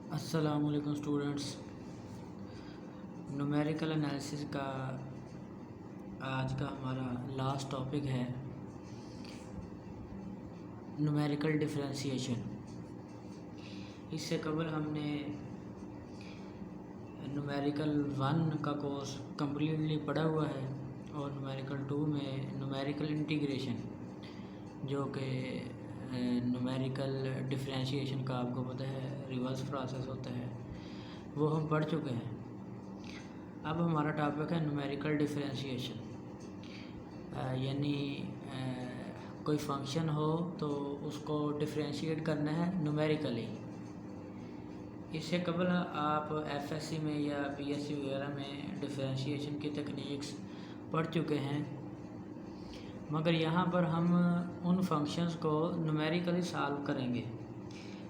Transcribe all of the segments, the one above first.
अस्सलामुअलैकुम students. Numerical analysis का आज का हमारा लास्ट टॉपिक है न्यूमेरिकल डिफरेंशिएशन। इससे कबल हमने न्यूमेरिकल 1 का कोर्स कम्प्लीटली पढ़ा हुआ है और न्यूमेरिकल 2 में न्यूमेरिकल इंटीग्रेशन जो कि न्यूमेरिकल डिफरेंशिएशन का आपको पता है रिवर्स प्रोसेस होता है, वो हम पढ़ चुके हैं। अब हमारा टॉपिक है न्यूमेरिकल डिफरेंशिएशन, यानी कोई फंक्शन हो तो उसको डिफरेंशिएट करना है न्यूमेरिकली। इससे कबल आप एफएससी में या बीएससी वगैरह में डिफरेंशिएशन की टेक्निक्स पढ़ चुके हैं, मगर यहाँ पर हम उन फंक्शंस को न्यूमेरिकली सॉल्व करेंगे।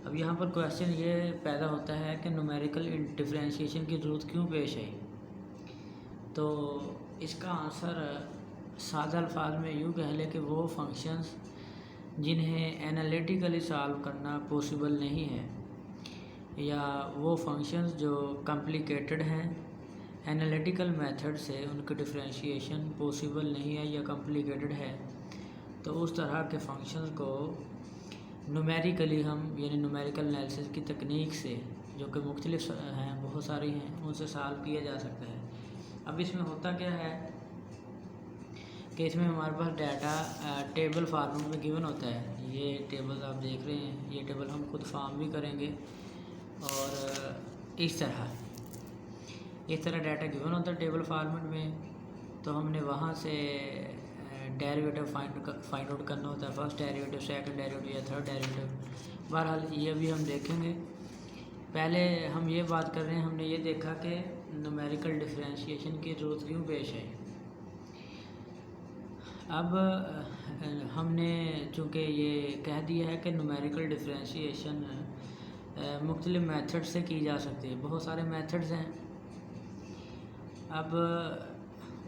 अब यहाँ पर क्वेश्चन ये पैदा होता है कि न्यूमेरिकल डिफरेंशिएशन की ज़रूरत क्यों पेश आई। तो इसका आंसर सादा अल्फाज में यूँ कह लें कि वो फंक्शंस जिन्हें एनालिटिकली सॉल्व करना पॉसिबल नहीं है, या वो फंक्शंस जो कॉम्प्लिकेटेड हैं एनालिटिकल मेथड से उनका डिफरेंशिएशन पॉसिबल नहीं है या कॉम्प्लिकेटेड है, तो उस तरह के फंक्शंस को न्यूमेरिकली हम यानी न्यूमेरिकल एनालिसिस की तकनीक से, जो कि मुख्तलिफ हैं, बहुत सारी हैं, उनसे सॉल्व किया जा सकता है। अब इसमें होता क्या है कि इसमें हमारे पास डाटा टेबल फॉर्मेट में गिवन होता है। ये टेबल आप देख रहे हैं, ये टेबल हम खुद फॉर्म भी करेंगे और इस तरह डाटा गिवन होता है टेबल फॉर्मेट में। तो हमने वहाँ से डेरिवेटिव फाइंड आउट करना होता है, फर्स्ट डेरिवेटिव, सेकंड डेरिवेटिव या थर्ड डेरिवेटिव। बहरहाल ये भी हम देखेंगे। पहले हम ये बात कर रहे हैं, हमने ये देखा कि न्यूमेरिकल डिफरेंशिएशन की ज़रूरत क्यों पेश है। अब हमने चूँकि ये कह दिया है कि न्यूमेरिकल डिफरेंशिएशन मुख्तलिफ मेथड से की जा सकती है, बहुत सारे मेथड्स हैं। अब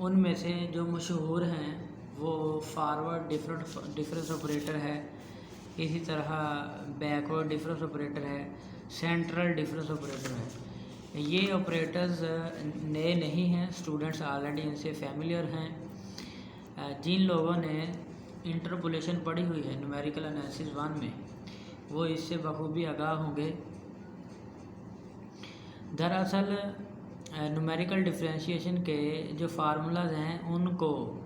उनमें से जो मशहूर हैं वो फॉरवर्ड डिफरेंस ऑपरेटर है, इसी तरह बैकवर्ड डिफरेंस ऑपरेटर है, सेंट्रल डिफरेंस ऑपरेटर है। ये ऑपरेटर्स नए नहीं हैं, स्टूडेंट्स ऑलरेडी इनसे फैमिलियर हैं। जिन लोगों ने इंटरपोलेशन पढ़ी हुई है न्यूमेरिकल एनालिसिस 1 में, वो इससे बखूबी आगाह होंगे। दरअसल न्यूमेरिकल डिफरेंशिएशन के जो फार्मूलाज हैं उनको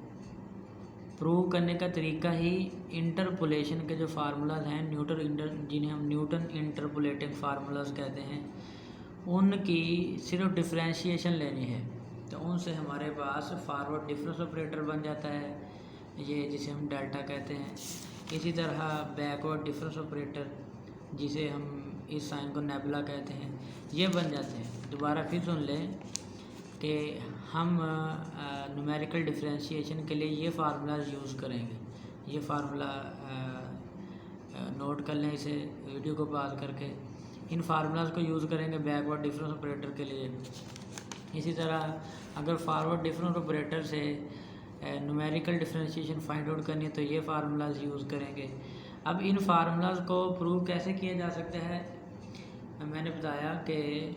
प्रूव करने का तरीका ही इंटरपोलेशन के जो फार्मूलाज हैं जिन्हें हम न्यूटन इंटरपोलेटिंग फार्मूलाज कहते हैं, उनकी सिर्फ डिफरेंशिएशन लेनी है। तो उनसे हमारे पास फॉरवर्ड डिफरेंस ऑपरेटर बन जाता है, ये जिसे हम डेल्टा कहते हैं। इसी तरह बैकवर्ड डिफरेंस ऑपरेटर, जिसे हम इस साइन को नेबुला कहते हैं, ये बन जाते हैं। दोबारा फिर सुन लें कि हम न्यूमेरिकल डिफरेंशिएशन के लिए ये फार्मूला यूज़ करेंगे। ये फार्मूला नोट कर लें, इसे वीडियो को पॉज करके। इन फार्मूलाज को यूज़ करेंगे बैकवर्ड डिफरेंस ऑपरेटर के लिए। इसी तरह अगर फॉरवर्ड डिफरेंस ऑपरेटर से न्यूमेरिकल डिफरेंशिएशन फाइंड आउट करनी है तो ये फार्मूलाज यूज़ करेंगे। अब इन फार्मूलाज को प्रूव कैसे किया जा सकता है, मैंने बताया कि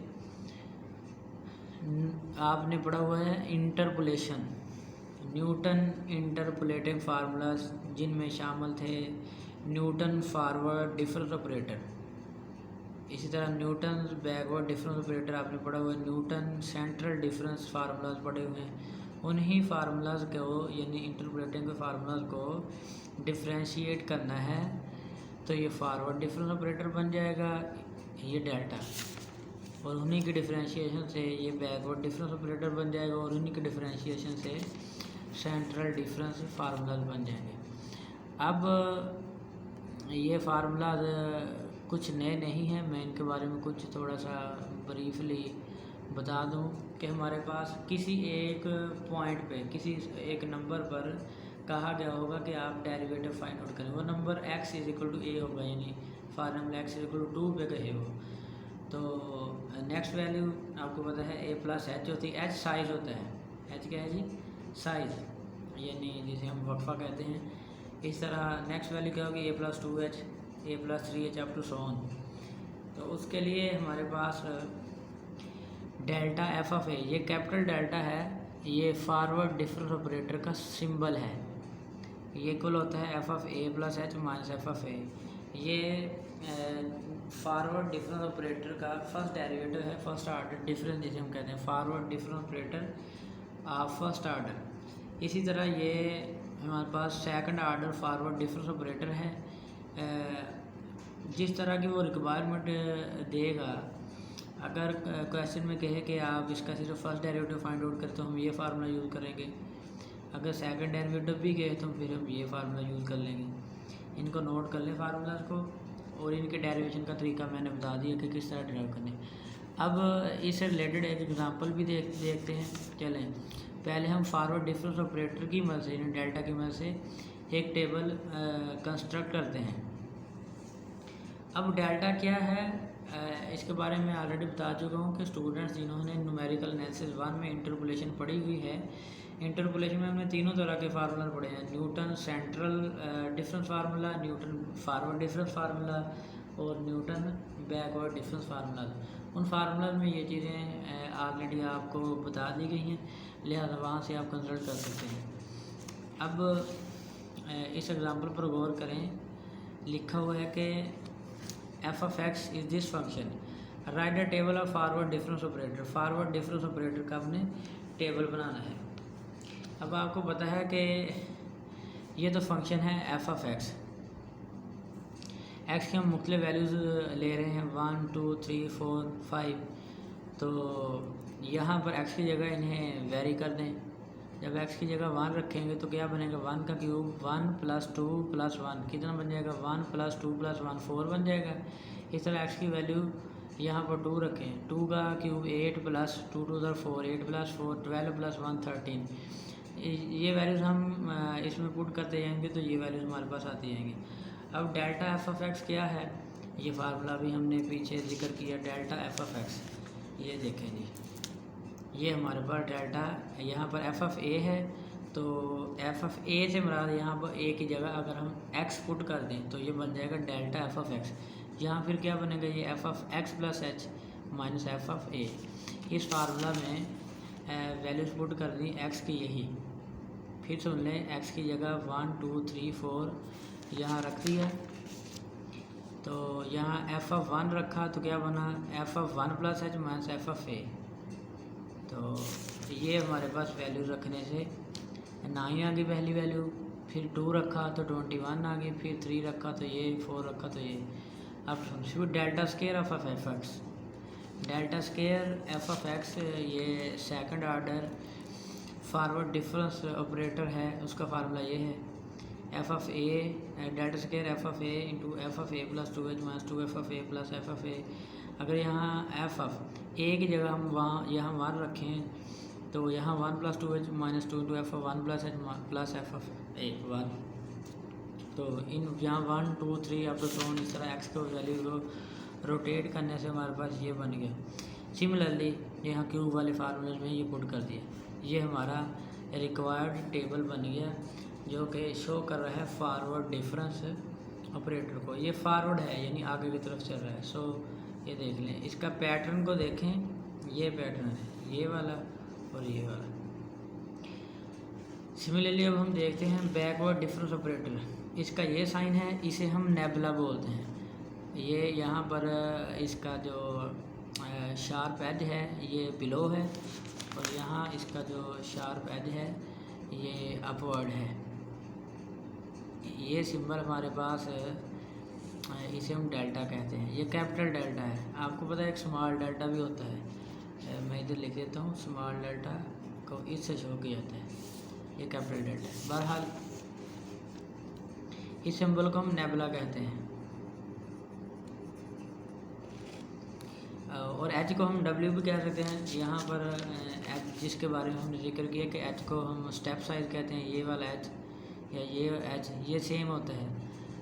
आपने पढ़ा हुआ है इंटरपोलेशन, न्यूटन इंटरपोलेटिंग फार्मूलाज, जिनमें शामिल थे न्यूटन फॉरवर्ड डिफरेंस ऑपरेटर, इसी तरह न्यूटन बैकवर्ड डिफरेंस ऑपरेटर आपने पढ़ा हुआ है, न्यूटन सेंट्रल डिफरेंस फार्मूलाज पढ़े हुए हैं। उन्हीं फार्मूलाज को यानी इंटरपोलेटिंग के फार्मूलाज को डिफरेंशिएट करना है तो ये फॉरवर्ड डिफरेंस ऑपरेटर बन जाएगा, ये डेल्टा, और उन्हीं के डिफरेंशिएशन से ये बैकवर्ड डिफरेंस ऑपरेटर बन जाएगा, और उन्हीं के डिफरेंशिएशन से सेंट्रल डिफरेंस फार्मूलाज बन जाएंगे। अब ये फार्मूलाज कुछ नए नहीं हैं, मैं इनके बारे में कुछ थोड़ा सा ब्रीफली बता दूं कि हमारे पास किसी एक पॉइंट पे, किसी एक नंबर पर कहा गया होगा कि आप डेरिवेटिव फाइंड आउट करें। वो नंबर x = a होगा, यानी फॉर एग्जाम्पल x = 2 पे कहे हो तो नेक्स्ट वैल्यू आपको पता है a+h होती है। h साइज़ होता है, h क्या है जी, साइज़, यानी जिसे हम वक्फा कहते हैं। इस तरह नेक्स्ट वैल्यू क्या होगी, a+2h, a+3h up to so on. तो उसके लिए हमारे पास डेल्टा एफ ऑफ ए, ये कैपिटल डेल्टा है, ये फॉरवर्ड डिफरेंस ऑपरेटर का सिंबल है। ये कुल होता है f of A plus h minus f of a. ये फॉरवर्ड डिफरेंस ऑपरेटर का फर्स्ट डेरिवेटिव है, फर्स्ट आर्डर डिफरेंस जिसे हम कहते हैं, forward difference operator first order. इसी तरह ये हमारे पास second order forward difference operator है। जिस तरह की वो रिक्वायरमेंट देगा, अगर क्वेश्चन में कहे कि आप इसका सिर्फ फर्स्ट डेरिवेटिव फाइंड आउट करें तो हम ये फार्मूला यूज़ करेंगे, अगर सेकंड डेरिवेटिव भी गए तो फिर हम ये फार्मूला यूज़ कर लेंगे। इनको नोट कर लें फार्मूलाज को, और इनके डेरिवेशन का तरीका मैंने बता दिया कि किस तरह डेराइव करने। अब इससे रिलेटेड एक एग्जांपल भी देखते हैं। चलें, पहले हम फॉरवर्ड डिफरेंस ऑपरेटर की मदद से, यानी डेल्टा की मदद से एक टेबल कंस्ट्रक्ट करते हैं। अब डेल्टा क्या है, इसके बारे में ऑलरेडी बता चुका हूँ कि स्टूडेंट्स जिन्होंने न्यूमेरिकल एनालिसिस 1 में इंटरपोलेशन पढ़ी हुई है, इंटरपोलेशन में हमने तीनों तरह के फार्मूला पढ़े हैं, Newton central difference formula, Newton forward difference formula और न्यूटन बैकवर्ड डिफरेंस फार्मूला। उन फार्मूला में ये चीज़ें ऑलरेडी आपको बता दी गई हैं, लिहाजा वहाँ से आप कंसल्ट कर सकते हैं। अब इस एग्जांपल पर गौर करें, लिखा हुआ है कि F of x is this function, right the table of forward difference operator. Forward difference operator का आपने टेबल बनाना है। अब आपको पता है कि ये तो फंक्शन है एफ ऑफ एक्स, एक्स की हम मुख्तलिफ वैल्यूज़ ले रहे हैं 1 2 3 4 5। तो यहाँ पर एक्स की जगह इन्हें वेरी कर दें। जब एक्स की जगह 1 रखेंगे तो क्या बनेगा, 1 का क्यूब 1 + 2 + 1 कितना बन जाएगा, 1 + 2 + 1 4 बन जाएगा। इस तरह एक्स की वैल्यू यहाँ पर 2 रखें, 2 का क्यूब 8 + 2 2 4 8 + 4 12 + 1 13। ये वैल्यूज़ हम इसमें पुट करते जाएंगे तो ये वैल्यूज़ हमारे पास आती जाएंगी। अब डेल्टा एफ ऑफ एक्स क्या है, ये फार्मूला भी हमने पीछे जिक्र किया, डेल्टा एफ ऑफ एक्स। ये देखें जी, ये हमारे पास डेल्टा, यहाँ पर एफ ऑफ ए है, तो एफ ऑफ ए से मुराद यहाँ पर ए की जगह अगर हम एक्स पुट कर दें तो ये बन जाएगा डेल्टा एफ ऑफ एक्स। यहाँ फिर क्या बनेगा, ये f of x plus h minus f of a. इस फार्मूला में वैल्यूज पुट कर दी एक्स की, यही फिर सुन लें, एक्स की जगह 1 2 3 4 यहाँ रख दिया। तो यहाँ एफ ऑफ 1 रखा तो क्या बना, f of 1 + h minus f of a. तो ये हमारे पास वैल्यू रखने से 9 आ गई पहली वैल्यू, फिर 2 रखा तो 21 आ गई, फिर 3 रखा तो ये, 4 रखा तो ये। अब फिर delta square of f x, delta square f of x, ये second order forward difference operator है, उसका फार्मूला ये है, f of a delta square f of a into f of a + 2h minus 2f of a + f of a. अगर यहाँ F of ए की जगह हम यहाँ 1 रखें तो यहाँ 1 + 2h minus 2 × f of 1 + h plus f of a 1। तो इन यहाँ 1 2 3 अप टू सो इस तरह एक्स को वैल्यू को रोटेट करने से हमारे पास ये बन गया। सिमिलरली यहाँ क्यूब वाले फार्मूले में ये पुट कर दिया, ये हमारा रिक्वायर्ड टेबल बन गया जो कि शो कर रहा है फॉरवर्ड डिफरेंस ऑपरेटर को। ये फॉरवर्ड है यानी आगे की तरफ चल रहा है। सो ये देख लें, इसका पैटर्न को देखें, ये पैटर्न है ये वाला और ये वाला। सिमिलरली अब हम देखते हैं बैकवर्ड डिफरेंस ऑपरेटर, इसका ये साइन है, इसे हम नेबुला बोलते हैं। ये यहाँ पर इसका जो शार्प एज है ये बिलो है, और यहाँ इसका जो शार्प एज है ये अपवर्ड है। ये सिंबल हमारे पास इसे हम डेल्टा कहते हैं, ये कैपिटल डेल्टा है। आपको पता है एक स्मॉल डेल्टा भी होता है, मैं इधर लिख देता हूँ, स्मॉल डेल्टा को इससे शो किया जाता है, ये कैपिटल डेल्टा है। बहरहाल इस सिंबल को हम नेबुला कहते हैं, और एच को हम डब्ल्यू भी कह सकते हैं। यहाँ पर एच जिसके बारे में हमने जिक्र किया कि एच को हम स्टेप साइज कहते हैं, ये वाला एच या ये एच ये सेम होता है,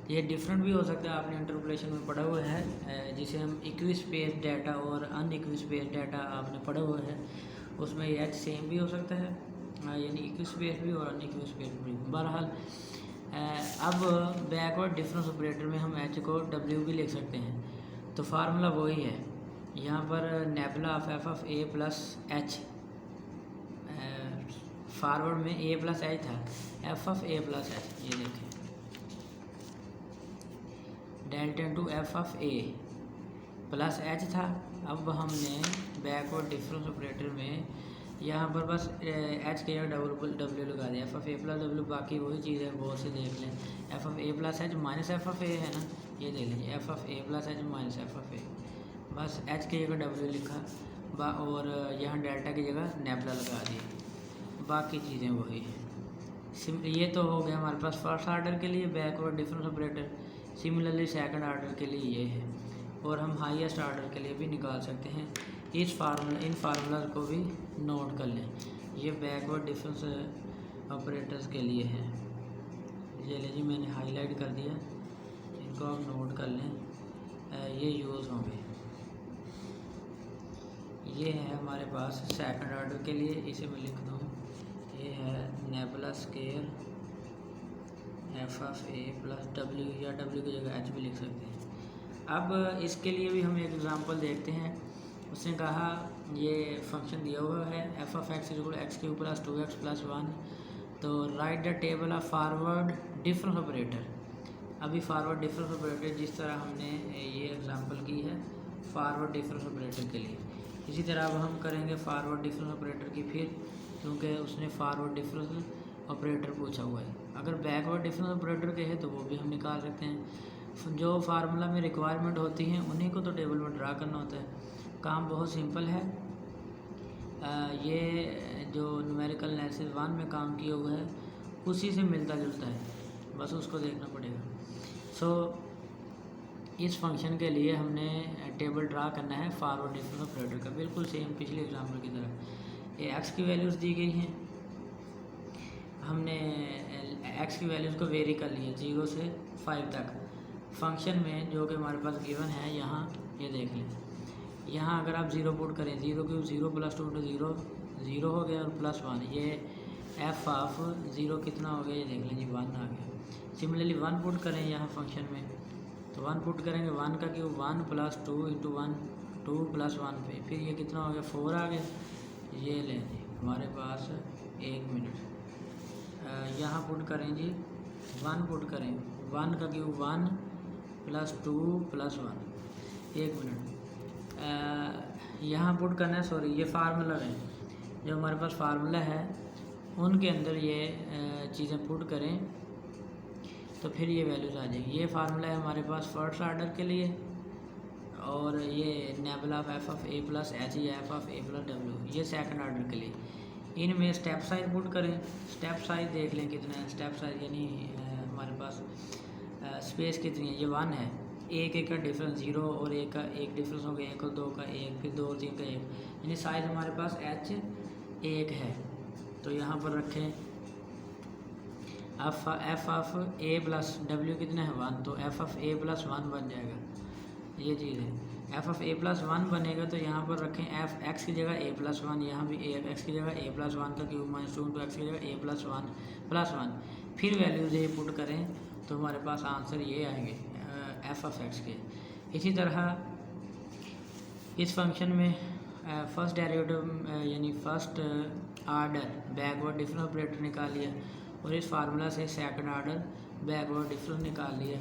ये डिफरेंट भी हो सकता है। आपने इंटरपोलेशन में पढ़ा हुआ है जिसे हम इक्विस्पेस डाटा और अनइक्विस्पेस डाटा आपने पढ़ा हुआ है, उसमें ये एच सेम भी हो सकता है, यानी इक्विस्पेस भी और अनइक्विस्पेस भी। बहरहाल अब बैकवर्ड डिफरेंस ऑपरेटर में हम एच को डब्ल्यू भी लिख सकते हैं। तो फार्मूला वही है, यहाँ पर nebula of f of A plus H, forward में ए प्लस एच था, F of A plus H, ये देखें delta into f of A plus H था। अब हमने बैकवर्ड डिफरेंस ऑपरेटर में यहाँ पर बस एच के डब्ल्यू लगा दिया, एफ ऑफ ए प्लस डब्ल्यू, बाकी वही चीज़ है, बहुत से देख लें। F of A plus h minus f of a है ना, ये देख लीजिए f of A plus h minus f of a, बस एच की जगह डब्ल्यू लिखा और यहाँ डेल्टा की जगह नेबुला लगा दिया, बाकी चीज़ें वही हैं। ये तो हो गया हमारे पास फर्स्ट ऑर्डर के लिए backward difference operator. Similarly second order के लिए ये है, और हम हाईएस्ट ऑर्डर के लिए भी निकाल सकते हैं। इन फार्मूला को भी नोट कर लें, ये बैकवर्ड डिफरेंस ऑपरेटर्स के लिए है। ये लीजिए मैंने हाईलाइट कर दिया, इनको आप नोट कर लें, ये यूज़ होंगे। ये है हमारे पास सेकंड ऑर्डर के लिए, इसे मैं लिख दूँ, ये है nebula square f of A plus W, या डब्ल्यू की जगह एच भी लिख सकते हैं। अब इसके लिए भी हम एक एग्जांपल देखते हैं। उसने कहा ये फंक्शन दिया हुआ है f of x equal x cube plus 2x plus 1, तो right the table of forward difference operator. अभी फॉरवर्ड डिफरेंस ऑपरेटर जिस तरह हमने ये एग्जांपल की है फॉरवर्ड डिफरेंस ऑपरेटर के लिए, इसी तरह अब हम करेंगे फॉरवर्ड डिफरेंस ऑपरेटर की फिर, क्योंकि उसने फॉरवर्ड डिफरेंस ऑपरेटर पूछा हुआ है। अगर बैकवर्ड डिफरेंस ऑपरेटर के है तो वो भी हम निकाल सकते हैं। जो फार्मूला में रिक्वायरमेंट होती हैं उन्हीं को तो टेबल में ड्रा करना होता है। काम बहुत सिंपल है। ये जो न्यूमेरिकल एनालिसिस 1 में काम किया हुआ है उसी से मिलता जुलता है, बस उसको देखना पड़ेगा। इस फंक्शन के लिए हमने टेबल ड्रा करना है फॉरवर्ड डिफरेंस ऑपरेटर का, बिल्कुल सेम पिछले एग्जाम्पल की तरह। ये एक्स की वैल्यूज़ दी गई हैं, हमने एक्स की वैल्यूज़ को वेरी कर लिया 0 से 5 तक। फंक्शन में जो कि हमारे पास गिवन है यहाँ, ये देख लें, यहाँ अगर आप 0 पुट करें, 0 क्यूब 0 प्लस 2 0 0 हो गया, और प्लस 1, ये एफ ऑफ 0 कितना हो गया, ये देख लें जी 1 आ गया। सिमिलरली 1 पुट करें यहाँ फंक्शन में, तो 1 पुट करेंगे, 1 का क्यूब 1 प्लस 2 इंटू 1 2 प्लस 1 पे, फिर ये कितना हो गया 4 आ गया। ये लें जी हमारे पास 1 मिनट, यहाँ पुट करें जी 1 पुट करें, 1 का क्यूब 1 प्लस 2 प्लस 1, 1 मिनट। यहाँ पुट करना है, सॉरी ये फार्मूला है, जो हमारे पास फार्मूला है उनके अंदर ये चीज़ें पुट करें तो फिर ये वैल्यूज़ आ जाएगी। ये फार्मूला है हमारे पास फर्स्ट ऑर्डर के लिए, और ये nabla of f of A plus h या एफ ऑफ ए प्लस डब्ल्यू ये सेकंड ऑर्डर के लिए। इनमें स्टेप साइज पुट करें, स्टेप साइज देख लें कितना है, स्टेप साइज यानी हमारे पास स्पेस कितनी है, ये 1 है, एक का डिफरेंस 0 और एक का एक डिफरेंस हो गया, 1 और 2 का 1, फिर 2 और 3 का 1, यानी साइज़ हमारे पास h 1 है। तो यहाँ पर रखें F of A plus W कितना है 1, तो एफ ऑफ ए प्लस 1 बन जाएगा, ये चीज़ है। एफ ऑफ ए प्लस 1 बनेगा तो यहाँ पर रखें एफ एक्स की जगह ए प्लस 1, यहाँ भी एक्स की जगह ए प्लस 1 का क्यूब माइनस 2 एक्स की जगह ए प्लस 1 प्लस 1, फिर वैल्यूज़ ये पुट करें तो हमारे पास आंसर ये आएंगे एफ ऑफ एक्स के। इसी तरह इस फंक्शन में फर्स्ट डेरिवेटिव यानी first order backward difference operator निकाल लिया, और इस फार्मूला से सेकंड आर्डर बैकवर्ड डिफरेंस निकाल लिया,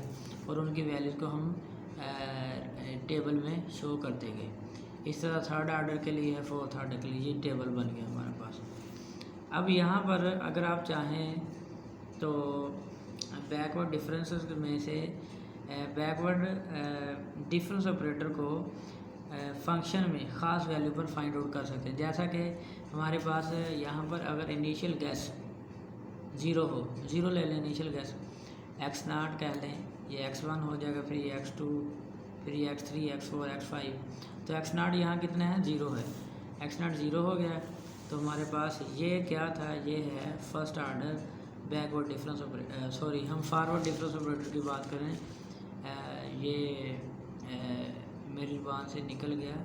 और उनकी वैल्यूज़ को हम टेबल में शो कर देंगे। इस तरह थर्ड आर्डर के लिए, फोर्थ आर्डर के लिए ये टेबल बन गया हमारे पास। अब यहाँ पर अगर आप चाहें तो बैकवर्ड डिफरेंसेस में से बैकवर्ड डिफरेंस ऑपरेटर को फंक्शन में ख़ास वैल्यू पर फाइंड आउट कर सकते हैं। जैसा कि हमारे पास यहाँ पर अगर इनिशियल गैस 0 हो, 0 ले लें इनिशियल गैस, x0 कह लें, ये x1 हो जाएगा, फिर ये x2, फिर ये x3, x4, x5, तो x0 यहाँ कितना है 0 है, x0 0 हो गया। तो हमारे पास ये क्या था, ये है first order backward difference operator, sorry हम फॉरवर्ड डिफरेंस ऑपरेटर की बात करें, ये मेरी बात से निकल गया,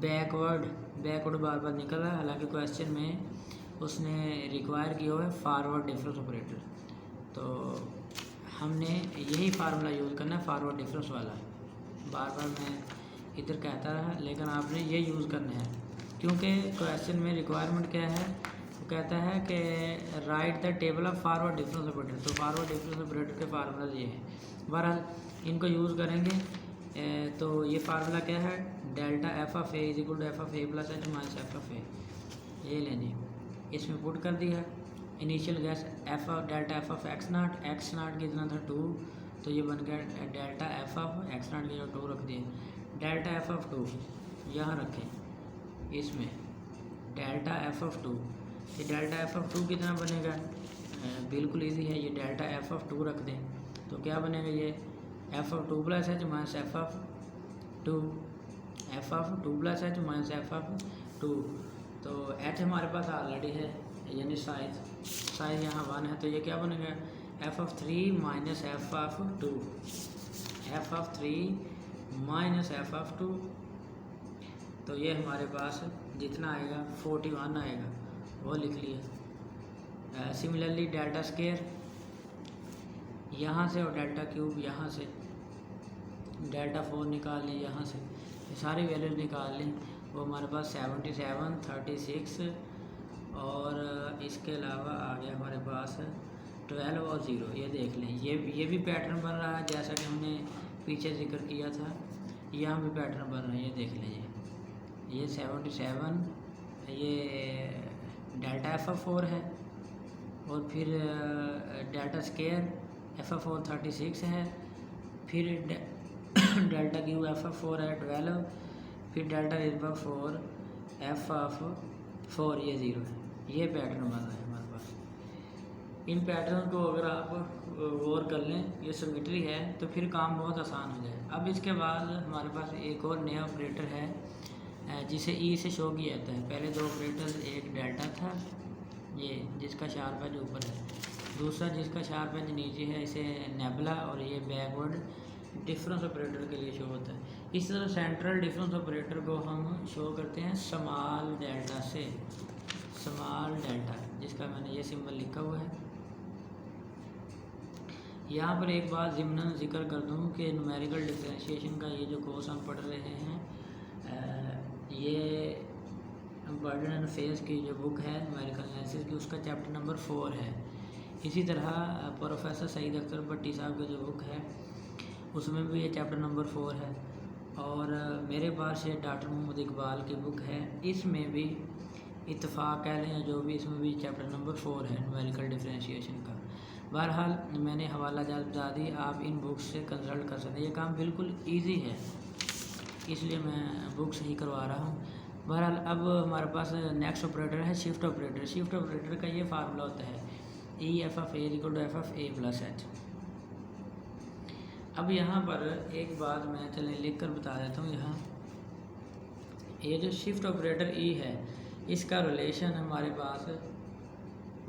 बैकवर्ड बार बार निकल रहा है, हालांकि क्वेश्चन में उसने रिक्वायर किया हुआ है फॉरवर्ड डिफरेंस ऑपरेटर। तो हमने यही फार्मूला यूज़ करना है, फॉरवर्ड डिफरेंस वाला। बार बार मैं इधर कहता रहा, लेकिन आपने ये यूज़ करना है, क्योंकि क्वेश्चन में रिक्वायरमेंट क्या है, वो कहता है कि right the table of forward difference operator. तो फॉरवर्ड डिफरेंस ऑपरेटर के फार्मूला ये है। बहरहाल इनको यूज़ करेंगे। तो ये फार्मूला क्या है, delta f of a is equal to F of A plus h minus f of a. ये लें जी, इसमें पुट कर दिया। Initial guess delta f of x naught कितना था 2, तो ये बन गया delta f of x naught की जगह 2 रख दिया। डेल्टा एफ ऑफ 2 यहाँ रखें, इसमें डेल्टा एफ ऑफ 2, ये डेल्टा एफ ऑफ 2 कितना बनेगा, बिल्कुल इजी है, ये डेल्टा एफ ऑफ 2 रख दें तो क्या बनेगा, ये f of 2 plus h minus f of 2, F of 2 plus h minus f of 2। तो एच हमारे पास ऑलरेडी है, यानी साइज यहाँ 1 है, तो ये क्या बनेगा, F of 3 minus f of 2, F of 3 minus f of 2। तो ये हमारे पास जितना आएगा 41 आएगा, वो लिख लिया। सिमिलरली डेल्टा स्केयर यहाँ से और डेल्टा क्यूब यहाँ से, डेल्टा 4 निकाल ली यहाँ से, ये सारी वैल्यूज निकाल ली, वो हमारे पास 77, 36 और इसके अलावा आ गया हमारे पास 12 और 0। ये देख लें, ये भी पैटर्न बन रहा है जैसा कि हमने पीछे जिक्र किया था, यहाँ भी पैटर्न बन रहा है, ये देख लें। ये 77 ये डेल्टा एफ ऑफ 4 है, और फिर डेल्टा स्केयर एफ ऑफ 4 36 है, फिर डेल्टा क्यू एफ ऑफ 4 है 12, फिर delta f of 4 F of 4 ये 0 है। ये पैटर्न बन रहा है हमारे पास। इन पैटर्न को अगर आप गौर कर लें, ये सिमेट्री है, तो फिर काम बहुत आसान हो जाए। अब इसके बाद हमारे पास एक और नया ऑपरेटर है जिसे ई से शो किया जाता है। पहले 2 ऑपरेटर, एक डेल्टा था ये जिसका शार्प एज ऊपर है, दूसरा जिसका शार्प एज नीचे है, इसे नेबुला, और ये बैकवर्ड डिफरेंस ऑपरेटर के लिए शो होता है। इस तरह सेंट्रल डिफरेंस ऑपरेटर को हम शो करते हैं स्मॉल डेल्टा से, स्मॉल डेल्टा, जिसका मैंने ये सिंबल लिखा हुआ है। यहाँ पर एक बात ज़िम्नन जिक्र कर दूँ कि न्यूमेरिकल डिफरेंशिएशन का ये जो कोर्स हम पढ़ रहे हैं, ये बर्डन एंड फेज की जो बुक है न्यूमेरिकल एनालिसिस की, उसका चैप्टर नंबर 4 है। इसी तरह प्रोफेसर सईद अख्तर भट्टी साहब की जो बुक है उसमें भी ये चैप्टर नंबर 4 है, और मेरे पास ये डॉक्टर मोहम्मद इकबाल की बुक है, इसमें भी इत्तेफाक कह लें या जो भी, इसमें भी चैप्टर नंबर 4 है न्यूमेरिकल डिफरेंशिएशन का। बहरहाल मैंने हवाला जात बता दी, आप इन बुक्स से कंसल्ट कर सकते हैं। ये काम बिल्कुल ईजी है, इसलिए मैं बुक से ही करवा रहा हूँ। बहरहाल अब हमारे पास नेक्स्ट ऑपरेटर है शिफ्ट ऑपरेटर। शिफ्ट ऑपरेटर का ये फार्मूला होता है E F of A equal to F of A plus H. अब यहाँ पर एक बात मैं चलें लिख कर बता देता हूँ। यहाँ ये जो शिफ्ट ऑपरेटर ई है, इसका रिलेशन हमारे पास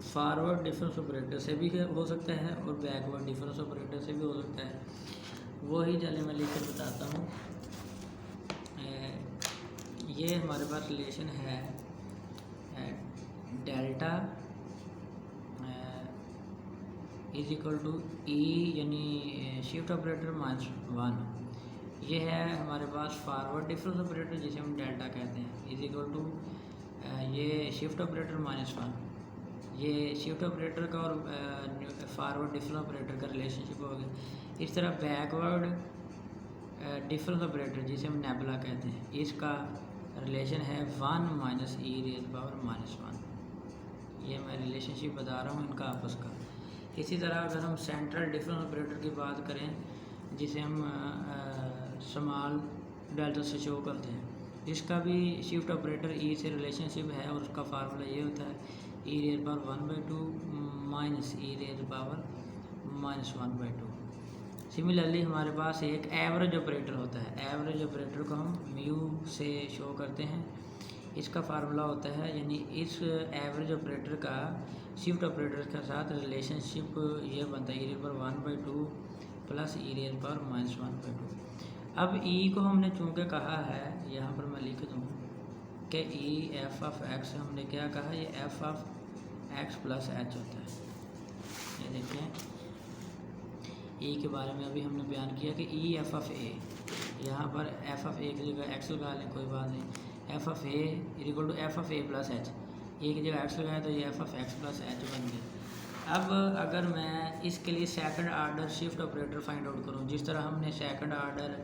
फॉरवर्ड डिफरेंस ऑपरेटर से भी हो सकता है और बैकवर्ड डिफरेंस ऑपरेटर से भी हो सकता है। वही चले मैं लिख कर बताता हूँ। ये हमारे पास रिलेशन है डेल्टा इज इक्वल टू ई, यानी शिफ्ट ऑपरेटर -1। ये है हमारे पास फॉरवर्ड डिफरेंस ऑपरेटर जिसे हम डेल्टा कहते हैं, इज इक्वल टू ये शिफ्ट ऑपरेटर -1। ये शिफ्ट ऑपरेटर का और फॉरवर्ड डिफरेंस ऑपरेटर का रिलेशनशिप हो गया। इस तरह बैकवर्ड डिफरेंस ऑपरेटर जिसे हम नेबुला कहते हैं, इसका रिलेशन है 1 माइनस ई रेज़ पावर -1। ये मैं रिलेशनशिप बता रहा हूँ इनका आपस का। इसी तरह अगर हम सेंट्रल डिफरेंस ऑपरेटर की बात करें, जिसे हम स्मॉल डेल्टा से शो करते हैं, इसका भी शिफ्ट ऑपरेटर ई से रिलेशनशिप है, और उसका फार्मूला ये होता है ई रेज़ पावर 1/2 माइनस ई रेज़ पावर -1/2। सिमिलरली हमारे पास एक एवरेज ऑपरेटर होता है। एवरेज ऑपरेटर को हम म्यू से शो करते हैं। इसका फार्मूला होता है, यानी इस एवरेज ऑपरेटर का शिफ्ट ऑपरेटर के साथ रिलेशनशिप ये बनता है ई रेज़ पावर 1/2 प्लस ई रेज़ पावर -1/2। अब ई को हमने चूँकि कहा है, यहाँ पर मैं लिख दूँ कि ई एफ ऑफ एक्स, हमने क्या कहा, ये f of x plus H होता है। ये देखें ई के बारे में अभी हमने बयान किया कि ई एफ ऑफ ए, यहाँ पर एफ ऑफ ए की जगह एक्स लगा लें, कोई बात नहीं। F of A equal to F of A plus h, a की जगह एक्स लगाए तो ये f of x plus h बन गया। अब अगर मैं इसके लिए second order shift operator find out करूँ, जिस तरह हमने second order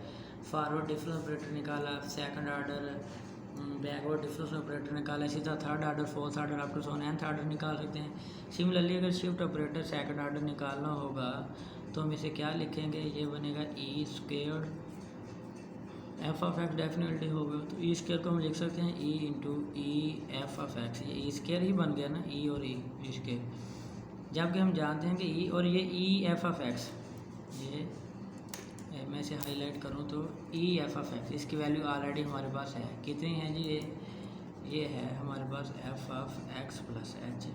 forward difference operator निकाला, second order backward difference operator निकाला, इसी तरह third order, fourth order, up to so nth order निकाल सकते हैं। सिमिलरली अगर शिफ्ट ऑपरेटर सेकंड आर्डर निकालना होगा तो हम इसे क्या लिखेंगे, ये बनेगा E square f of x definitely होगा, तो ई स्क्वायर को हम लिख सकते हैं E into E F of x, ये ई स्क्वायर ही बन गया ना, ई और ई स्क्वायर। जबकि हम जानते हैं कि ई और ये ई एफ ऑफ एक्स, ये मैं इसे हाईलाइट करूँ तो ई एफ ऑफ एक्स, इसकी वैल्यू ऑलरेडी हमारे पास है, कितनी है जी, ये है हमारे पास f of x plus h.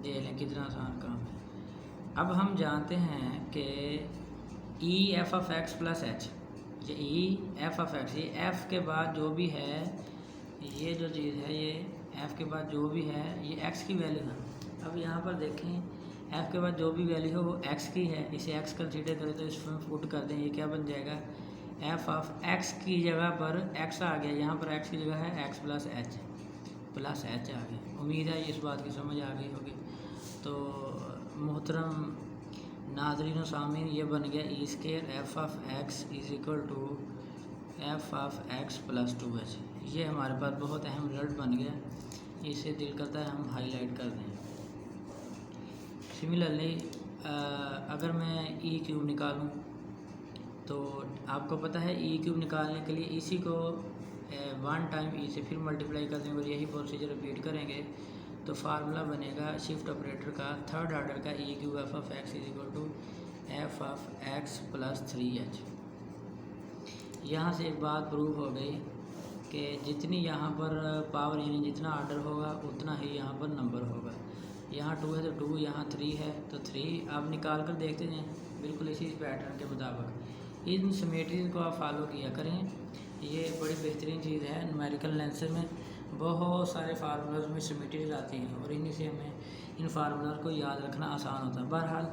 देख लें कितना आसान काम है। अब हम जानते हैं कि E F of x plus H, ये ई एफ ऑफ एक्स, ये एफ़ के बाद जो भी है, ये जो चीज़ है ये एफ़ के बाद जो भी है ये एक्स की वैल्यू है। अब यहाँ पर देखें एफ़ के बाद जो भी वैल्यू है वो एक्स की है, इसे एक्स कंसीडर करें तो इसमें पुट कर दें, ये क्या बन जाएगा, एफ़ ऑफ एक्स की जगह पर एक्स आ गया, यहाँ पर एक्स की जगह है एक्स प्लस एच आ गया। उम्मीद है इस बात की समझ आ गई होगी। तो मोहतरम नाज़रीन व सामीन, ये बन गया E square f of x is equal to F of x plus 2h। ये हमारे पास बहुत अहम रिजल्ट बन गया, इसे दिल करता है हम हाईलाइट कर दें। सिमिलरली अगर मैं ई क्यूब निकालूं तो आपको पता है ई क्यूब निकालने के लिए इसी को 1 टाइम ई से फिर मल्टीप्लाई कर देंगे और यही प्रोसीजर रिपीट करेंगे तो फार्मूला बनेगा शिफ्ट ऑपरेटर का थर्ड ऑर्डर का E cube F of x is equal to F of x plus 3h। यहाँ से एक बात प्रूव हो गई कि जितनी यहाँ पर पावर यानी जितना ऑर्डर होगा उतना ही यहाँ पर नंबर होगा। यहाँ 2 है तो 2, यहाँ 3 है तो 3। आप निकाल कर देखते हैं बिल्कुल इसी पैटर्न के मुताबिक इन सिमेट्रीज को आप फॉलो किया करें। ये बड़ी बेहतरीन चीज़ है। न्यूमेरिकल एनालिसिस में बहुत सारे फार्मूलाज में सिमेट्रीज आती हैं और इन्हीं से हमें इन फार्मूलाज को याद रखना आसान होता है। बहरहाल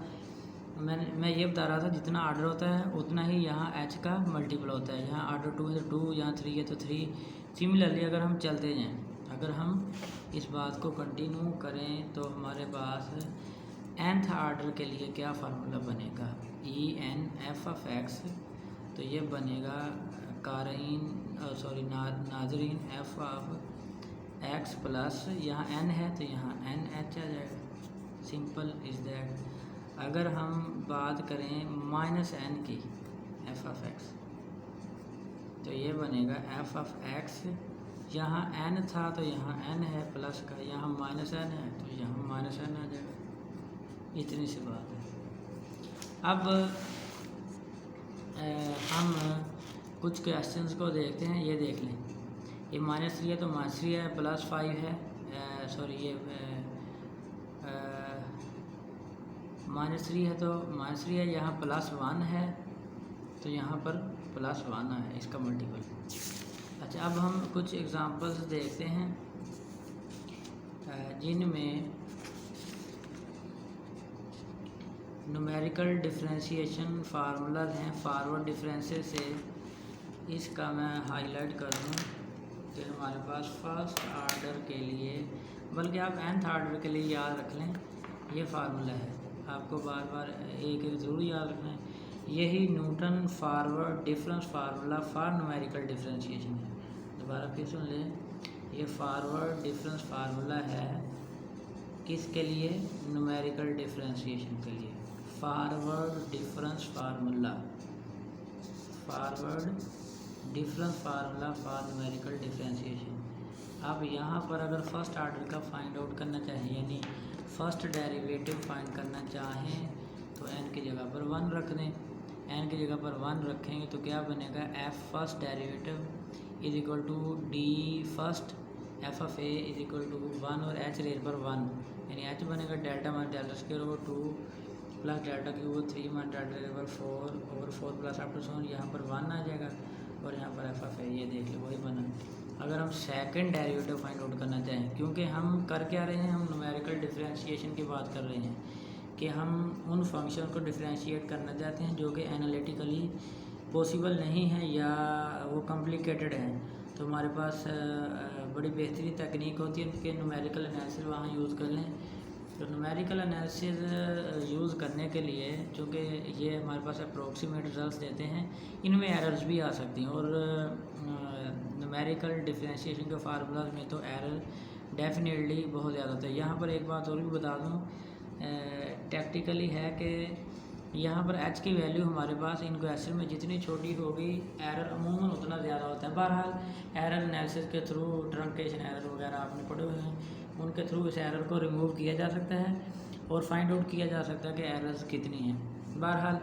मैं ये बता रहा था जितना आर्डर होता है उतना ही यहाँ एच का मल्टीपल होता है। यहाँ आर्डर 2 है तो 2, यहाँ 3 है तो 3। सिमिलरली अगर हम चलते जाएँ, अगर हम इस बात को कंटिन्यू करें तो हमारे पास nth आर्डर के लिए क्या फार्मूला बनेगा, E n f of x, तो ये बनेगा नाजरीन एफ ऑफ एक्स प्लस यहाँ n है तो यहाँ एन एच आ जाएगा। Simple is that. अगर हम बात करें -n की एफ ऑफ एक्स तो ये बनेगा एफ ऑफ एक्स, यहाँ n था तो यहाँ n है प्लस का, यहाँ -n है तो यहाँ -n आ जाएगा। इतनी सी बात है। अब हम कुछ क्वेश्चंस को देखते हैं। ये देख लें, ये -3 है तो -3 है, +5 है, ये -3 है तो -3 है, यहाँ +1 है तो यहाँ पर +1 है इसका मल्टीपल। अच्छा, अब हम कुछ एग्ज़ाम्पल्स देखते हैं जिनमें न्यूमेरिकल डिफरेंशिएशन फार्मूलाज हैं फॉरवर्ड डिफरेंसेस से। इसका मैं हाईलाइट कर दूँ कि हमारे पास फर्स्ट आर्डर के लिए, बल्कि आप nth आर्डर के लिए याद रख लें, ये फार्मूला है, आपको बार बार एक ज़रूर याद रखना है। यही Newton forward difference formula for numerical differentiation है। दोबारा फिर सुन लें, ये फॉरवर्ड डिफरेंस फार्मूला है किसके लिए, न्यूमेरिकल डिफरेंशिएशन के लिए। Forward difference formula, forward difference formula for numerical differentiation. अब यहाँ पर अगर फर्स्ट आर्डर का फाइंड आउट करना चाहें, यानी फर्स्ट डेरिवेटिव फाइंड करना चाहें तो n की जगह पर 1 रख दें। n की जगह पर 1 रखेंगे तो क्या बनेगा, f first derivative is equal to d first f of a is equal to 1 और h रेज पर 1, यानी h बनेगा delta minus delta square over 2 plus delta cube 3 minus delta over 4 over 4 plus up to so यहाँ पर 1 आ जाएगा और यहाँ पर एफ ऑफ ए, ये देख लो वही बना। अगर हम सेकंड डेरिवेटिव फाइंड आउट करना चाहें, क्योंकि हम कर क्या रहे हैं, हम न्यूमेरिकल डिफरेंशिएशन की बात कर रहे हैं, कि हम उन फंक्शन को डिफ्रेंशिएट करना चाहते हैं जो कि एनालिटिकली पॉसिबल नहीं है या वो कॉम्प्लिकेटेड है, तो हमारे पास बड़ी बेहतरीन तकनीक होती है कि न्यूमेरिकल एनालिसिस वहाँ यूज़ कर लें। तो न्यूमेरिकल एनालिसिस यूज़ करने के लिए चूँकि ये हमारे पास अप्रोक्सीमेट रिजल्ट्स देते हैं, इनमें एरर्स भी आ सकती हैं और न्यूमेरिकल डिफरेंशिएशन के फार्मूलाज में तो एरर डेफिनेटली बहुत ज़्यादा होता है। यहाँ पर एक बात और भी बता दूँ टैक्टिकली है कि यहाँ पर एच की वैल्यू हमारे पास इन क्वेश्चन में जितनी छोटी होगी एरर अमूमन उतना ज़्यादा होता है। बहरहाल एरर एनालिसिस के थ्रू ट्रंकेशन एरर वगैरह आपने पढ़े हुए हैं, उनके थ्रू इस एरर को रिमूव किया जा सकता है और फाइंड आउट किया जा सकता है कि एरर्स कितनी हैं। बहरहाल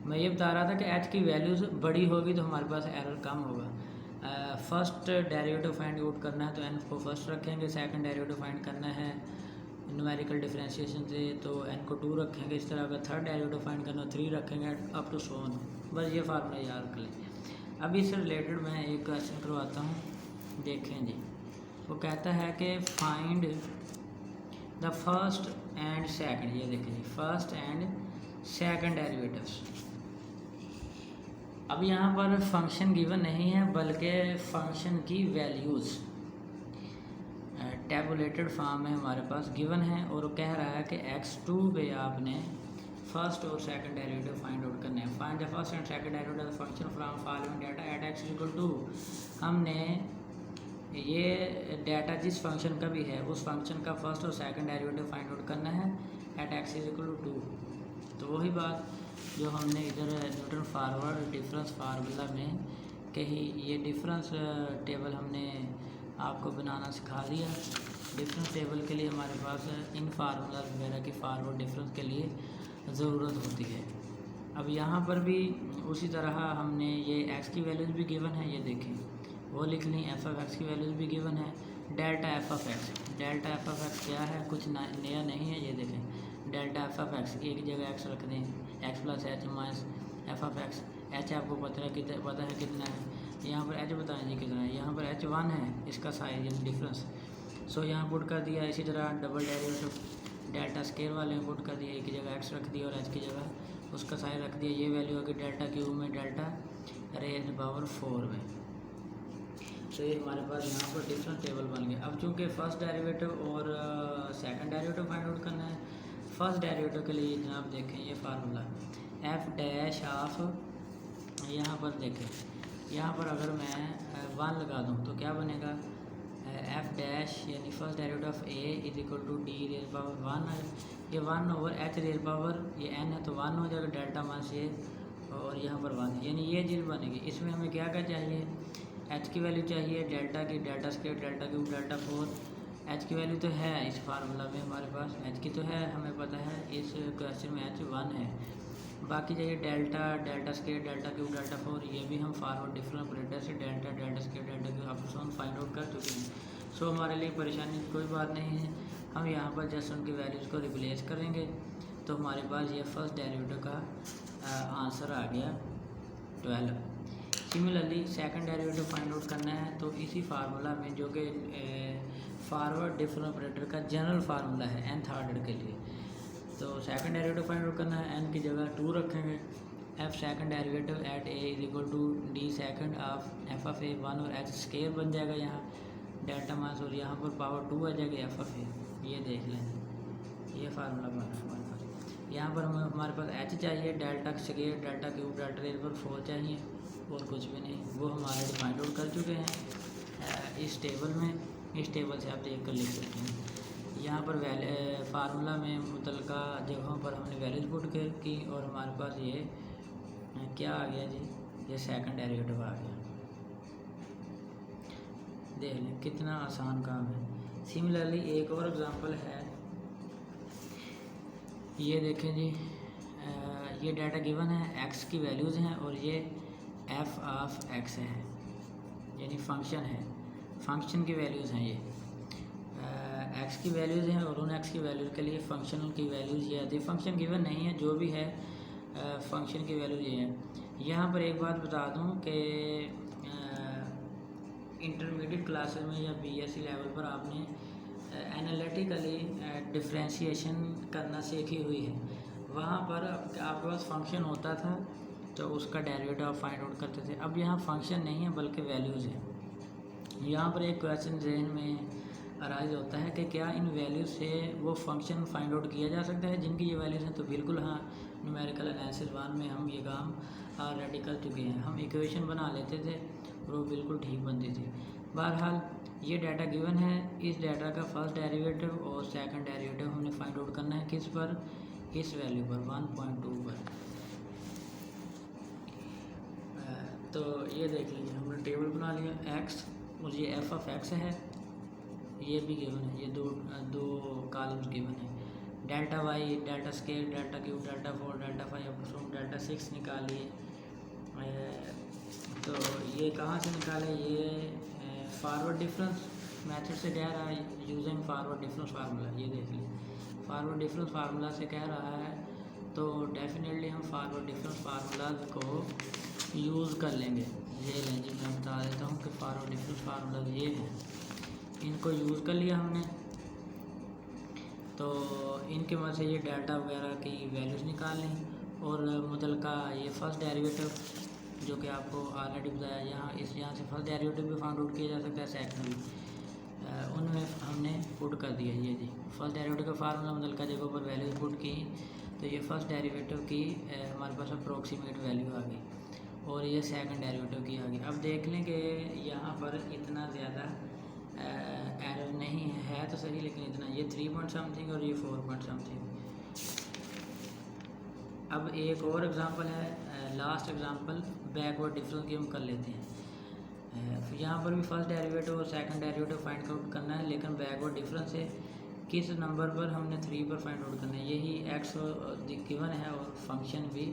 मैं ये बता रहा था कि एच की वैल्यूज़ बड़ी होगी तो हमारे पास एरर कम होगा। फर्स्ट डेरिवेटिव फाइंड आउट करना है तो एन को फर्स्ट रखेंगे, सेकंड डेरिवेटिव फाइंड करना है न्यूमेरिकल डिफरेंशिएशन से तो एन को 2 रखेंगे। इस तरह अगर थर्ड डेरिवेटिव फाइंड करना 3 रखेंगे अप टू सो ऑन। बस ये फार्मूला याद रख लें। अब इससे रिलेटेड मैं एक क्वेश्चन करवाता हूँ, देखें जी। वो कहता है कि find the first and second, ये देखें जी, फर्स्ट एंड सेकंड डेरिवेटिव्स। अब यहाँ पर फंक्शन गिवन नहीं है बल्कि फंक्शन की वैल्यूज़ टैबुलेटेड फॉर्म में हमारे पास गिवन है और वो कह रहा है कि x2 पे आपने फर्स्ट और सेकंड डेरिवेटिव फाइंड आउट करने हैं। Find the first and second derivative function from following data at x equal to. हमने ये डाटा जिस फंक्शन का भी है उस फंक्शन का फर्स्ट और सेकंड डेरिवेटिव फाइंड आउट करना है एट x इक्वल टू 2। तो वही बात जो हमने इधर न्यूटन फॉरवर्ड डिफरेंस फार्मूला में कही, ये डिफरेंस टेबल हमने आपको बनाना सिखा दिया। डिफरेंस टेबल के लिए हमारे पास इन फार्मूला वगैरह की फॉरवर्ड डिफरेंस के लिए ज़रूरत होती है। अब यहाँ पर भी उसी तरह हमने ये x की वैल्यूज़ भी गिवन है, ये देखें वो लिख ली। एफ ऑफ एक्स की वैल्यूज़ भी गिवन है। Delta f of x, delta f of x क्या है, कुछ नया नहीं है। ये देखें डेल्टा एफ ऑफ एक्स, एक जगह एक्स रख दें, x plus h minus f of x. H आपको पता है कितना है, यहाँ पर एच बताएं जी कितना है, यहाँ पर एच 1 है, इसका साइज यानी डिफरेंस। सो यहाँ पुट कर दिया। इसी तरह डबल डेरिवेटिव डेल्टा स्केयर वाले में पुट कर दिया, एक जगह एक्स रख दिया और एच की जगह उसका साइज रख दिया। ये वैल्यू होगी डेल्टा क्यूब में डेल्टा रेज पावर 4 में। तो ये हमारे पास यहाँ पर डिफरेंस टेबल बन गया। अब चूँकि फर्स्ट डेरिवेटिव और सेकंड डेरिवेटिव फाइंड आउट करना है, फर्स्ट डेरिवेटिव के लिए जनाब देखें ये फार्मूला एफ डैश ऑफ, यहाँ पर देखें, यहाँ पर अगर मैं 1 लगा दूँ तो क्या बनेगा, एफ डैश यानी first derivative of a is equal to D raise power 1 है। ये 1 ओवर एच रेज पावर ये एन है तो 1 हो जाएगा, डेल्टा माइनस ये और यहाँ पर 1, यानी ये चीज़ बनेगी। इसमें हमें क्या चाहिए, एच की वैल्यू चाहिए डेल्टा की, delta square delta cube delta 4। H की वैल्यू तो है इस फार्मूला में हमारे पास, एच की तो है, हमें पता है इस क्वेश्चन में एच 1 है। बाकी चाहिए delta, delta square delta cube delta 4, ये भी हम फॉरवर्ड डिफरेंस ऑपरेटर से delta, delta square delta cube option find out कर चुके हैं। सो हमारे लिए परेशानी की कोई बात नहीं है, हम यहाँ पर जस्ट उनकी वैल्यूज़ को रिप्लेस करेंगे तो हमारे पास ये फर्स्ट डेरिवेटिव का आंसर आ गया 12। Similarly second derivative find out करना है तो इसी फार्मूला में जो कि फॉरवर्ड डिफरेंस ऑपरेटर का जनरल फार्मूला है nth ऑर्डर के लिए, तो सेकंड डेरिवेटिव फाइंड आउट करना है, n की जगह 2 रखेंगे। F second derivative at a is equal to d second of f of a 1 और एच स्केयर बन जाएगा यहाँ डेल्टा माइनस और यहाँ पर पावर 2 आ जाएगी एफ ऑफ ए। ये देख लें, ये फार्मूला बना है हमारे पास। यहाँ पर हमारे पास एच चाहिए, delta square delta cube delta raise पर 4 चाहिए और कुछ भी नहीं, वो हम ऑलरेडी फाइंड आउट कर चुके हैं इस टेबल में। इस टेबल से आप देख कर लिख सकते हैं। यहाँ पर फार्मूला में मुतलका जगहों पर हमने वैल्यूज पुट की और हमारे पास ये क्या आ गया जी, ये सेकंड डेरिवेटिव आ गया। देख लें कितना आसान काम है। सिमिलरली एक और एग्जांपल है, ये देखें जी, ये डाटा गिवन है, एक्स की वैल्यूज़ हैं और ये एफ ऑफ एक्स है, यानी फंक्शन है, फंक्शन की वैल्यूज़ हैं। ये एक्स की वैल्यूज़ हैं और उन एक्स की वैल्यूज़ के लिए फंक्शन की वैल्यूज़ ये आती है। फंक्शन गिवन नहीं है, जो भी है फंक्शन की वैल्यूज़ ये है। यहाँ पर एक बात बता दूँ कि इंटरमीडिएट क्लासेस में या बीएससी लेवल पर आपने एनालिटिकली डिफरेंशिएशन करना सीखी हुई है, वहाँ पर आपके पास फंक्शन होता था तो उसका डेरिवेटिव आप फाइंड आउट करते थे। अब यहाँ फंक्शन नहीं है बल्कि वैल्यूज़ है। यहाँ पर एक क्वेश्चन जहन में अराइज होता है कि क्या इन वैल्यूज़ से वो फंक्शन फाइंड आउट किया जा सकता है जिनकी ये वैल्यूज़ हैं। तो बिल्कुल हाँ, न्यूमेरिकल एनालिसिस 1 में हम ये काम ऑलरेडी कर चुके हैं। हम इक्वेशन बना लेते थे और वो बिल्कुल ठीक बनती थी। बहरहाल ये डाटा गिवन है, इस डाटा का फर्स्ट डेरिवेटिव और सेकंड डेरिवेटिव हमने फाइंड आउट करना है। किस पर? इस वैल्यू पर 1.2 पर। तो ये देख लीजिए, हमने टेबल बना लिया। एक्स और ये एफ ऑफ एक्स है, ये भी गिवन है, ये दो कॉलम्स गिवन है। Delta y, delta square, delta cube, delta 4, delta 5, delta 6 निकालिए। तो ये कहाँ से निकाले? ये फॉरवर्ड डिफरेंस मेथड से कह रहा है, यूजिंग फॉरवर्ड डिफरेंस फार्मूला। ये देख लीजिए, फॉरवर्ड डिफरेंस फार्मूला से कह रहा है तो डेफिनेटली हम फॉरवर्ड डिफरेंस फार्मूलाज को यूज़ कर लेंगे। ये लें जी, मैं बता देता हूँ कि फॉरवर्ड डिफरेंस फार्मूलाज ये हैं, इनको यूज़ कर लिया हमने। तो इनके मदद से ये डाटा वगैरह की वैल्यूज़ निकाल लें और मुतलका ये फर्स्ट डेरिवेटिव जो कि आपको ऑलरेडी बताया, यहाँ से फर्स्ट डेरिवेटिव भी फाइंड आउट किया जा सकता है, सेकंड भी, उनमें हमने पुट कर दिया। ये जी फर्स्ट डेरिवेटिव का फार्मूला मुतलका जगह पर वैल्यूज़ पुट की, तो ये फर्स्ट डेरिवेटिव की हमारे पास अप्रोक्सीमेट वैल्यू आ गई और ये सेकंड डेरिवेटिव की आ गई। अब देख लें कि यहाँ पर इतना ज़्यादा एरर नहीं है तो सही, लेकिन इतना, ये 3 पॉइंट समथिंग और ये 4 पॉइंट समथिंग। अब एक और एग्जांपल है, लास्ट एग्जांपल बैकवर्ड डिफरेंस की हम कर लेते हैं। यहाँ पर भी फर्स्ट डेरिवेटिव और सेकंड डेरिवेटिव फाइंड आउट करना है, लेकिन बैकवर्ड डिफरेंस है किस नंबर पर? हमने 3 पर फाइंड आउट करना है। यही एक्स गिवन है और फंक्शन भी,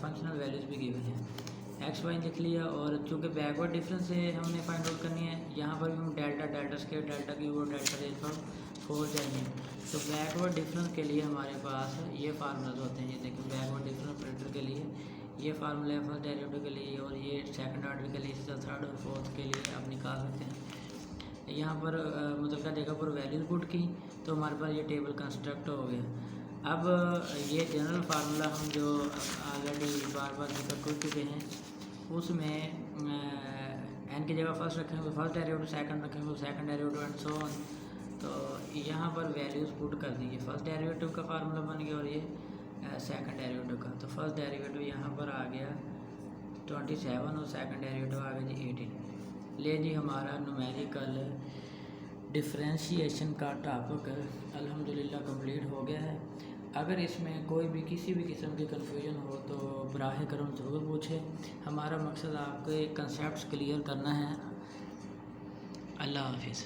फंक्शनल वैल्यूज़ भी गिवन है। एक्स वाई लिख लिया और चूँकि बैकवर्ड डिफरेंस से हमने फाइंड आउट करनी है, यहाँ पर भी हम डेल्टा स्केयर, डेल्टा क्यूब और डेल्टा रेशो 4 चाहिए। तो बैकवर्ड डिफरेंस के लिए हमारे पास ये फार्मूलाज होते हैं। ये देखिए, बैकवर्ड डिफरेंस ऑपरेटर के लिए ये फार्मूला है फर्स्ट डेरिवेटिव के लिए, और ये सेकंड ऑर्डर के लिए, इसी तरह थर्ड और फोर्थ के लिए आप निकाल सकते हैं। यहाँ पर मुतलका जगह पर वैल्यूज पुट की तो हमारे पास ये टेबल कंस्ट्रक्ट हो गया। अब ये जनरल फार्मूला हम जो ऑलरेडी बार बार जिक्र कर चुके हैं, उसमें एन की जगह फर्स्ट रखेंगे तो फर्स्ट डेरिवेटिव, सेकंड रखेंगे तो second derivative and so on. तो यहाँ पर वैल्यूज़ पुट कर दीजिए, फर्स्ट डेरिवेटिव का फार्मूला बन गया और ये सेकंड डेरिवेटिव का। तो फर्स्ट डेरिवेटिव यहाँ पर आ गया 27 और सेकंड डेरिवेटिव आ गया जी 18। ले जी, हमारा न्यूमेरिकल डिफरेंशिएशन का टॉपिक अल्हम्दुलिल्लाह कंप्लीट हो गया है। अगर इसमें कोई भी किसी भी किस्म की कन्फ्यूजन हो तो बराह करम ज़रूर पूछें। हमारा मकसद आपके कंसेप्ट्स क्लियर करना है। अल्लाह हाफिज़।